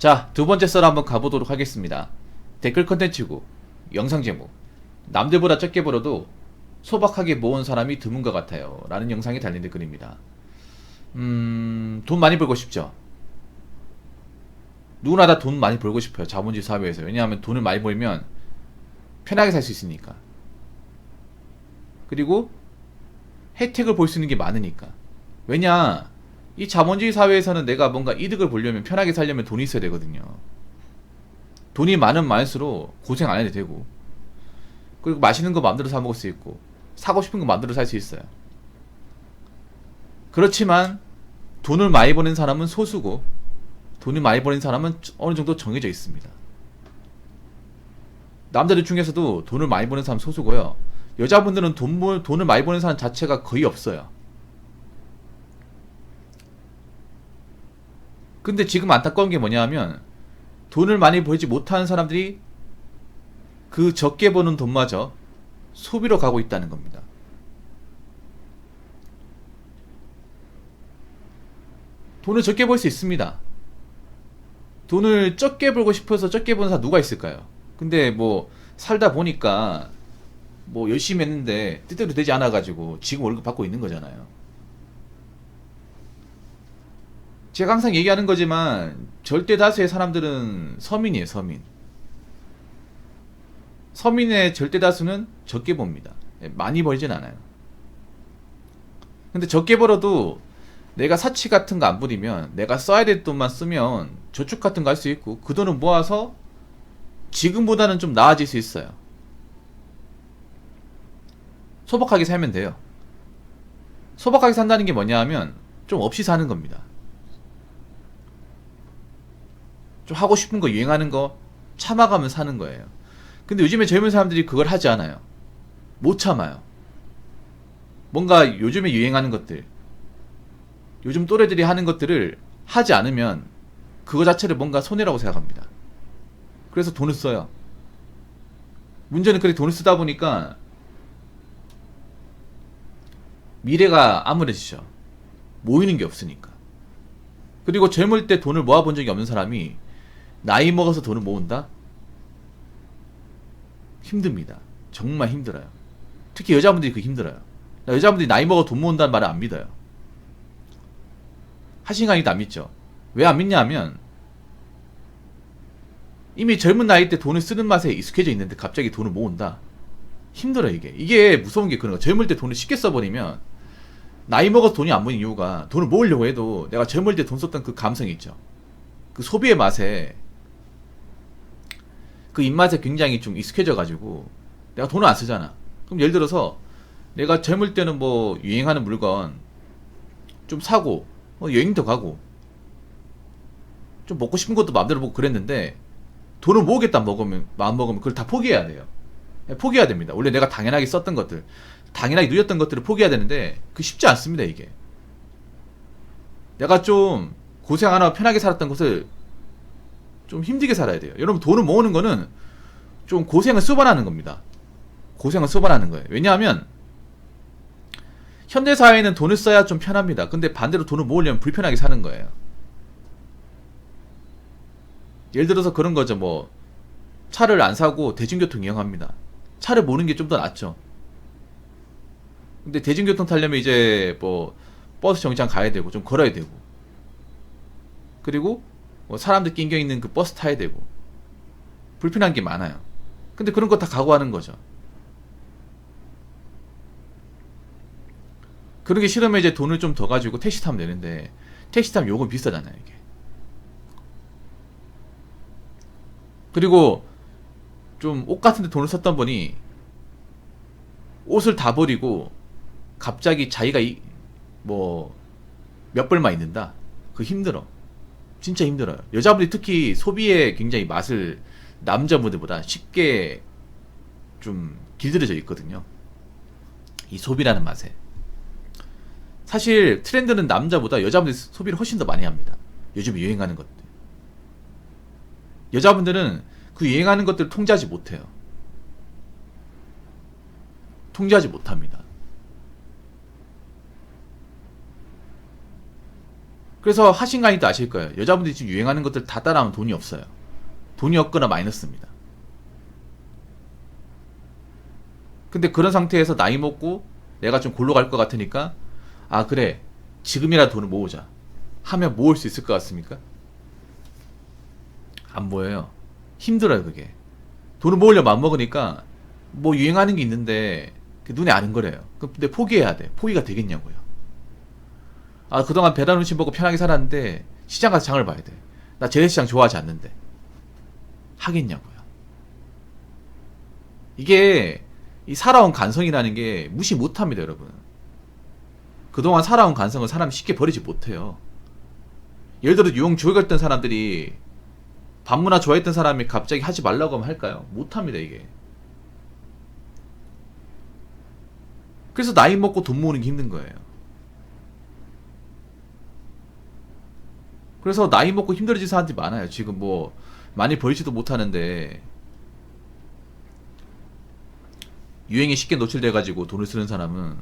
자, 두 번째 썰 한번 가보도록 하겠습니다. 댓글 컨텐츠고 영상 제목, 남들보다 적게 벌어도 소박하게 모은 사람이 드문 것 같아요 라는 영상이 달린 댓글입니다. 돈 많이 벌고 싶죠? 누구나 다 돈 많이 벌고 싶어요, 자본주의 사회에서. 왜냐하면 돈을 많이 벌면 편하게 살 수 있으니까. 그리고 혜택을 볼 수 있는 게 많으니까. 왜냐, 이 자본주의 사회에서는 내가 뭔가 이득을 보려면, 편하게 살려면 돈이 있어야 되거든요. 돈이 많으면 많을수록 고생 안 해도 되고, 그리고 맛있는 거 마음대로 사 먹을 수 있고, 사고 싶은 거 마음대로 살 수 있어요. 그렇지만 돈을 많이 버는 사람은 소수고, 돈을 많이 버는 사람은 어느 정도 정해져 있습니다. 남자들 중에서도 돈을 많이 버는 사람 소수고요. 여자분들은 돈을 많이 버는 사람 자체가 거의 없어요. 근데 지금 안타까운 게 뭐냐 하면, 돈을 많이 벌지 못하는 사람들이 그 적게 버는 돈마저 소비로 가고 있다는 겁니다. 돈을 적게 벌 수 있습니다. 돈을 적게 벌고 싶어서 적게 버는 사람 누가 있을까요? 근데 뭐 살다 보니까 뭐 열심히 했는데 뜻대로 되지 않아가지고 지금 월급 받고 있는 거잖아요. 제가 항상 얘기하는 거지만 절대 다수의 사람들은 서민이에요, 서민. 서민의 절대 다수는 적게 봅니다. 많이 벌진 않아요. 근데 적게 벌어도 내가 사치 같은 거 안 부리면, 내가 써야 될 돈만 쓰면 저축 같은 거 할 수 있고, 그 돈을 모아서 지금보다는 좀 나아질 수 있어요. 소박하게 살면 돼요. 소박하게 산다는 게 뭐냐 하면 좀 없이 사는 겁니다. 좀 하고 싶은 거, 유행하는 거 참아가면 사는 거예요. 근데 요즘에 젊은 사람들이 그걸 하지 않아요. 못 참아요. 뭔가 요즘에 유행하는 것들, 요즘 또래들이 하는 것들을 하지 않으면 그거 자체를 뭔가 손해라고 생각합니다. 그래서 돈을 써요. 문제는 그렇게 돈을 쓰다 보니까 미래가 암울해지죠. 모이는 게 없으니까. 그리고 젊을 때 돈을 모아본 적이 없는 사람이 나이 먹어서 돈을 모은다? 힘듭니다. 정말 힘들어요. 특히 여자분들이 그게 힘들어요. 여자분들이 나이 먹어 돈 모은다는 말을 안 믿어요. 하신강이도 안 믿죠. 왜 안 믿냐 하면, 이미 젊은 나이 때 돈을 쓰는 맛에 익숙해져 있는데 갑자기 돈을 모은다? 힘들어. 이게 무서운 게 그런 거. 젊을 때 돈을 쉽게 써버리면 나이 먹어서 돈이 안 모이는 이유가, 돈을 모으려고 해도 내가 젊을 때 돈 썼던 그 감성이 있죠. 그 소비의 맛에, 그 입맛에 굉장히 좀 익숙해져가지고 내가 돈을 안 쓰잖아. 그럼 예를 들어서 내가 젊을 때는 뭐 유행하는 물건 좀 사고, 여행도 가고, 좀 먹고 싶은 것도 마음대로 먹고 그랬는데, 돈을 모으겠다 마음 먹으면 그걸 다 포기해야 돼요. 포기해야 됩니다. 원래 내가 당연하게 썼던 것들, 당연하게 누렸던 것들을 포기해야 되는데, 그 쉽지 않습니다. 이게 내가 좀 고생 안 하고 편하게 살았던 것을 좀 힘들게 살아야 돼요. 여러분, 돈을 모으는 거는 좀 고생을 수반하는 겁니다. 고생을 수반하는 거예요. 왜냐하면 현대사회는 돈을 써야 좀 편합니다. 근데 반대로 돈을 모으려면 불편하게 사는 거예요. 예를 들어서 그런 거죠. 뭐 차를 안 사고 대중교통 이용합니다. 차를 모으는 게 좀 더 낫죠. 근데 대중교통 타려면 이제 뭐 버스 정류장 가야 되고, 좀 걸어야 되고, 그리고 뭐 사람들 낑겨 있는 그 버스 타야 되고, 불편한 게 많아요. 근데 그런 거 다 각오하는 거죠. 그런 게 싫으면 이제 돈을 좀 더 가지고 택시 타면 되는데, 택시 타면 요금 비싸잖아요, 이게. 그리고 좀 옷 같은 데 돈을 썼던 분이 옷을 다 버리고 갑자기 자기가 뭐 몇 벌만 있는다? 그거 힘들어. 진짜 힘들어요. 여자분들이 특히 소비에 굉장히 맛을 남자분들보다 쉽게 좀 길들여져 있거든요. 이 소비라는 맛에. 사실 트렌드는 남자보다 여자분들이 소비를 훨씬 더 많이 합니다. 요즘 유행하는 것들. 여자분들은 그 유행하는 것들을 통제하지 못해요. 통제하지 못합니다. 그래서 하신 강의도 아실 거예요. 여자분들이 지금 유행하는 것들 다 따라하면 돈이 없어요. 돈이 없거나 마이너스입니다. 근데 그런 상태에서 나이 먹고 내가 좀 골로 갈 것 같으니까 아 그래 지금이라도 돈을 모으자 하면 모을 수 있을 것 같습니까? 안 보여요. 힘들어요 그게. 돈을 모으려면 안 먹으니까 뭐 유행하는 게 있는데 눈에 아는 거래요. 근데 포기해야 돼. 포기가 되겠냐고요. 아 그동안 배달 음식 먹고 편하게 살았는데 시장 가서 장을 봐야 돼. 나 재래시장 좋아하지 않는데 하겠냐고요. 이게 이 살아온 간성이라는 게 무시 못합니다 여러분. 그동안 살아온 간성을 사람이 쉽게 버리지 못해요. 예를 들어 유흥 좋아했던 사람들이 밤문화 좋아했던 사람이 갑자기 하지 말라고 하면 할까요? 못합니다 이게. 그래서 나이 먹고 돈 모으는 게 힘든 거예요. 그래서 나이 먹고 힘들어진 사람들이 많아요. 지금 뭐 많이 벌지도 못하는데 유행에 쉽게 노출돼가지고 돈을 쓰는 사람은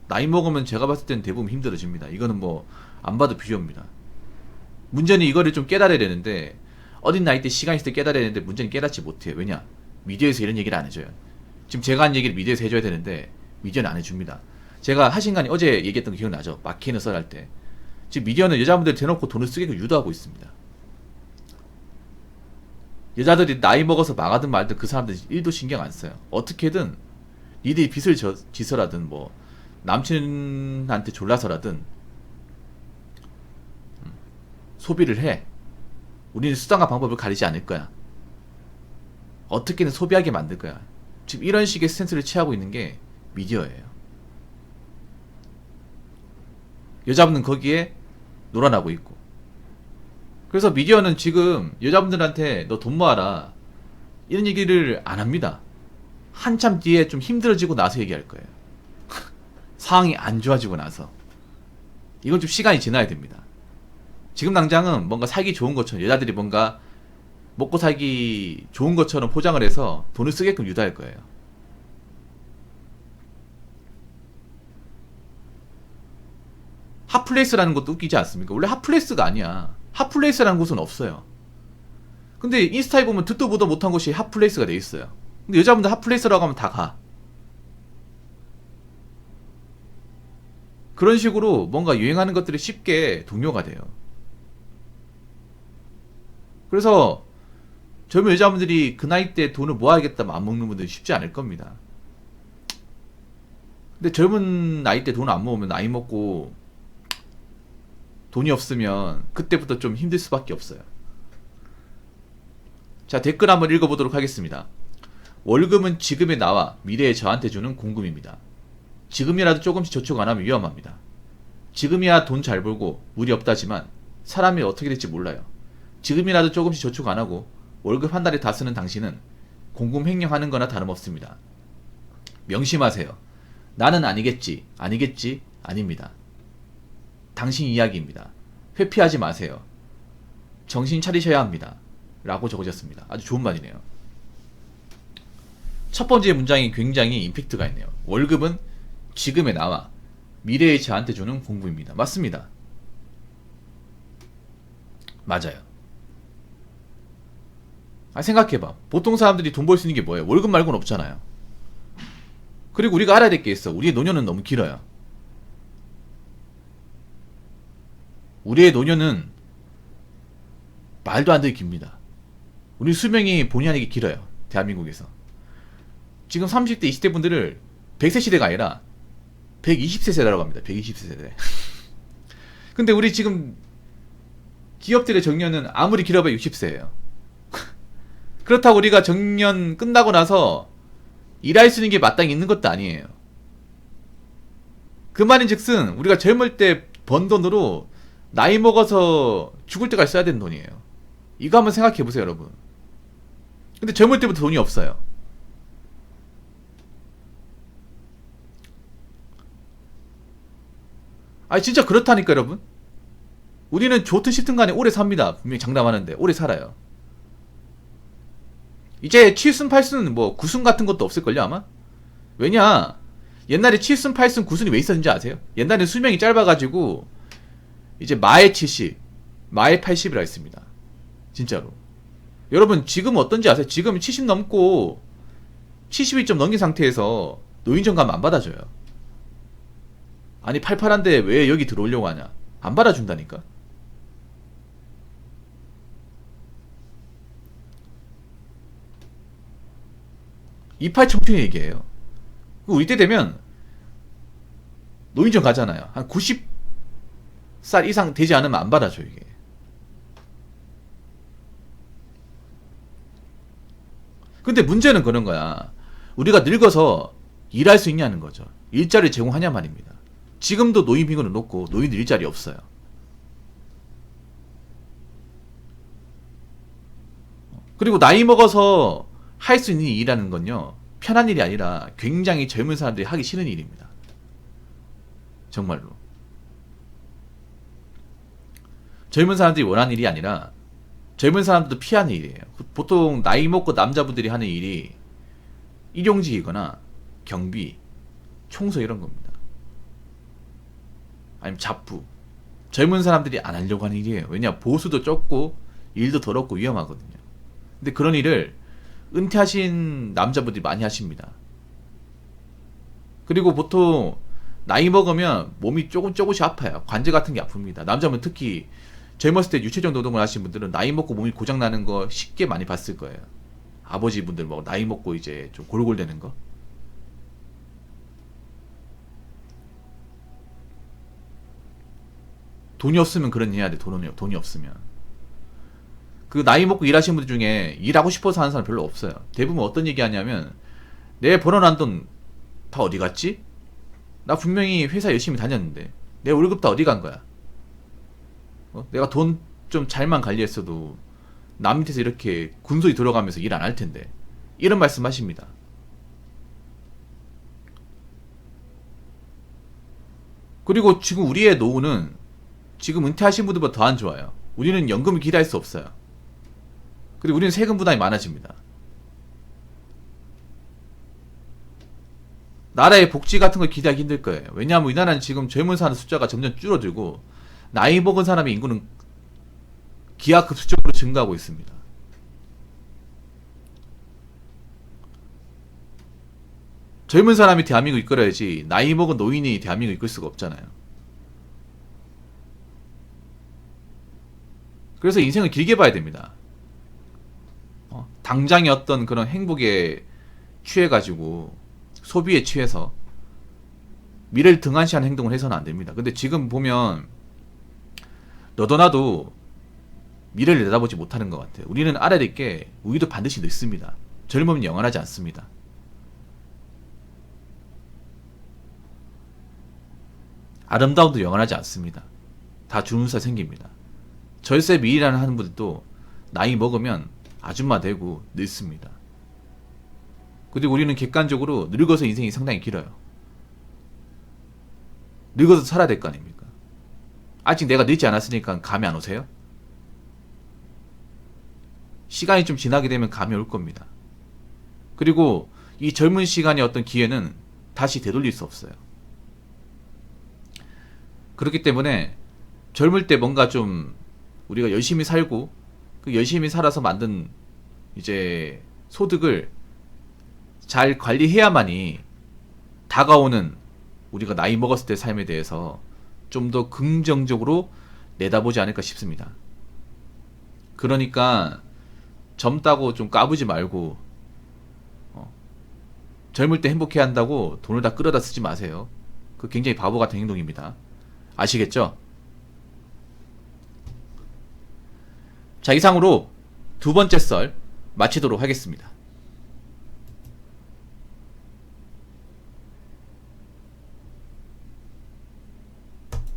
나이 먹으면 제가 봤을 때는 대부분 힘들어집니다. 이거는 뭐 안 봐도 비교입니다. 문제는 이거를 좀 깨달아야 되는데 어린 나이 때 시간 있을 때 깨달아야 되는데 문제는 깨닫지 못해요. 왜냐? 미디어에서 이런 얘기를 안 해줘요. 지금 제가 한 얘기를 미디어에서 해줘야 되는데 미디어는 안 해줍니다. 제가 하신간에 어제 얘기했던 거 기억나죠? 마케인을 써할 때 지금 미디어는 여자분들 대놓고 돈을 쓰게끔 유도하고 있습니다. 여자들이 나이 먹어서 망하든 말든 그 사람들 1도 신경 안 써요. 어떻게든 니들이 빚을 지서라든 뭐 남친한테 졸라서라든 소비를 해. 우리는 수단과 방법을 가리지 않을 거야. 어떻게든 소비하게 만들 거야. 지금 이런 식의 스탠스를 취하고 있는 게 미디어예요. 여자분은 거기에 놀아나고 있고. 그래서 미디어는 지금 여자분들한테 너 돈 모아라 이런 얘기를 안 합니다. 한참 뒤에 좀 힘들어지고 나서 얘기할 거예요. 상황이 안 좋아지고 나서. 이건 좀 시간이 지나야 됩니다. 지금 당장은 뭔가 살기 좋은 것처럼 여자들이 뭔가 먹고 살기 좋은 것처럼 포장을 해서 돈을 쓰게끔 유도할 거예요. 핫플레이스라는 것도 웃기지 않습니까? 원래 핫플레이스가 아니야. 핫플레이스라는 곳은 없어요. 근데 인스타에 보면 듣도 보도 못한 곳이 핫플레이스가 돼 있어요. 근데 여자분들 핫플레이스라고 하면 다 가. 그런 식으로 뭔가 유행하는 것들이 쉽게 동요가 돼요. 그래서 젊은 여자분들이 그 나이 때 돈을 모아야겠다면 안 먹는 분들이 쉽지 않을 겁니다. 근데 젊은 나이 때 돈을 안 모으면 나이 먹고 돈이 없으면 그때부터 좀 힘들 수밖에 없어요. 자, 댓글 한번 읽어보도록 하겠습니다. 월급은 지금의 나와 미래의 저한테 주는 공금입니다. 지금이라도 조금씩 저축 안 하면 위험합니다. 지금이야 돈 잘 벌고 무리 없다지만 사람이 어떻게 될지 몰라요. 지금이라도 조금씩 저축 안 하고 월급 한 달에 다 쓰는 당신은 공금 횡령하는 거나 다름없습니다. 명심하세요. 나는 아니겠지, 아니겠지, 아닙니다. 당신 이야기입니다. 회피하지 마세요. 정신 차리셔야 합니다. 라고 적어졌습니다. 아주 좋은 말이네요. 첫 번째 문장이 굉장히 임팩트가 있네요. 월급은 지금의 나와 미래의 저한테 주는 공부입니다. 맞습니다. 맞아요. 생각해봐. 보통 사람들이 돈 벌 수 있는 게 뭐예요? 월급 말고는 없잖아요. 그리고 우리가 알아야 될 게 있어. 우리의 노년은 너무 길어요. 우리의 노년은 말도 안 되게 깁니다. 우리 수명이 본의 아니게 길어요. 대한민국에서. 지금 30대, 20대 분들을 100세 시대가 아니라 120세 세대라고 합니다. 120세 세대. 근데 우리 지금 기업들의 정년은 아무리 길어봐야 60세예요. 그렇다고 우리가 정년 끝나고 나서 일할 수 있는 게 마땅히 있는 것도 아니에요. 그 말인즉슨 우리가 젊을 때 번 돈으로 나이 먹어서 죽을 때까지 써야 되는 돈이에요. 이거 한번 생각해보세요 여러분. 근데 젊을 때부터 돈이 없어요. 아니 진짜 그렇다니까 여러분. 우리는 좋든 싫든 간에 오래 삽니다. 분명히 장담하는데 오래 살아요. 이제 7순 8순 뭐 9순 같은 것도 없을걸요 아마? 왜냐 옛날에 7순 8순 9순이 왜 있었는지 아세요? 옛날에 수명이 짧아가지고 이제 마에 70, 마에 80이라 했습니다. 진짜로. 여러분 지금 어떤지 아세요? 지금 70 넘고 70이 좀 넘긴 상태에서 노인정감 안 받아줘요. 아니 팔팔한데 왜 여기 들어오려고 하냐? 안 받아준다니까. 이팔 청춘이 얘기해요. 우리 때 되면 노인정 가잖아요. 한 90살 이상 되지 않으면 안 받아줘 이게. 근데 문제는 그런 거야. 우리가 늙어서 일할 수 있냐는 거죠. 일자리 제공하냐 말입니다. 지금도 노인빈곤을 놓고 노인들 일자리 없어요. 그리고 나이 먹어서 할 수 있는 일이라는 건요, 편한 일이 아니라 굉장히 젊은 사람들이 하기 싫은 일입니다. 정말로. 젊은 사람들이 원하는 일이 아니라 젊은 사람들도 피하는 일이에요. 보통 나이 먹고 남자분들이 하는 일이 일용직이거나 경비, 청소 이런 겁니다. 아니면 잡부. 젊은 사람들이 안 하려고 하는 일이에요. 왜냐, 보수도 적고 일도 더럽고 위험하거든요. 근데 그런 일을 은퇴하신 남자분들이 많이 하십니다. 그리고 보통 나이 먹으면 몸이 조금씩 아파요. 관절 같은 게 아픕니다. 남자분 특히 젊었을 때 유체적 노동을 하신 분들은 나이 먹고 몸이 고장 나는 거 쉽게 많이 봤을 거예요. 아버지 분들 뭐 나이 먹고 이제 좀 골골대는 거. 돈이 없으면 그런 일 해야 돼. 돈이 없으면. 그 나이 먹고 일하시는 분들 중에 일하고 싶어서 하는 사람 별로 없어요. 대부분 어떤 얘기 하냐면, 내 벌어난 돈 다 어디 갔지? 나 분명히 회사 열심히 다녔는데 내 월급 다 어디 간 거야? 내가 돈 좀 잘만 관리했어도 남 밑에서 이렇게 군소리 들어가면서 일 안 할 텐데. 이런 말씀 하십니다. 그리고 지금 우리의 노후는 지금 은퇴하신 분들보다 더 안 좋아요. 우리는 연금을 기대할 수 없어요. 그리고 우리는 세금 부담이 많아집니다. 나라의 복지 같은 걸 기대하기 힘들 거예요. 왜냐하면 우리나라는 지금 젊은 사람 숫자가 점점 줄어들고 나이 먹은 사람의 인구는 기하급수적으로 증가하고 있습니다. 젊은 사람이 대한민국을 이끌어야지 나이 먹은 노인이 대한민국을 이끌 수가 없잖아요. 그래서 인생을 길게 봐야 됩니다. 당장의 어떤 그런 행복에 취해가지고 소비에 취해서 미래를 등한시하는 행동을 해서는 안 됩니다. 근데 지금 보면 너도 나도 미래를 내다보지 못하는 것 같아요. 우리는 알아야 될 게 우리도 반드시 늙습니다. 젊음은 영원하지 않습니다. 아름다움도 영원하지 않습니다. 다 주는 살 생깁니다. 절세 미이라는 하는 분들도 나이 먹으면 아줌마 되고 늙습니다. 그리고 우리는 객관적으로 늙어서 인생이 상당히 길어요. 늙어서 살아야 될 거 아닙니까? 아직 내가 늙지 않았으니까 감이 안 오세요? 시간이 좀 지나게 되면 감이 올 겁니다. 그리고 이 젊은 시간의 어떤 기회는 다시 되돌릴 수 없어요. 그렇기 때문에 젊을 때 뭔가 좀 우리가 열심히 살고 그 열심히 살아서 만든 이제 소득을 잘 관리해야만이 다가오는 우리가 나이 먹었을 때 삶에 대해서 좀 더 긍정적으로 내다보지 않을까 싶습니다. 그러니까 젊다고 좀 까부지 말고 젊을 때 행복해야 한다고 돈을 다 끌어다 쓰지 마세요. 그 굉장히 바보 같은 행동입니다. 아시겠죠? 자, 이상으로 두 번째 썰 마치도록 하겠습니다.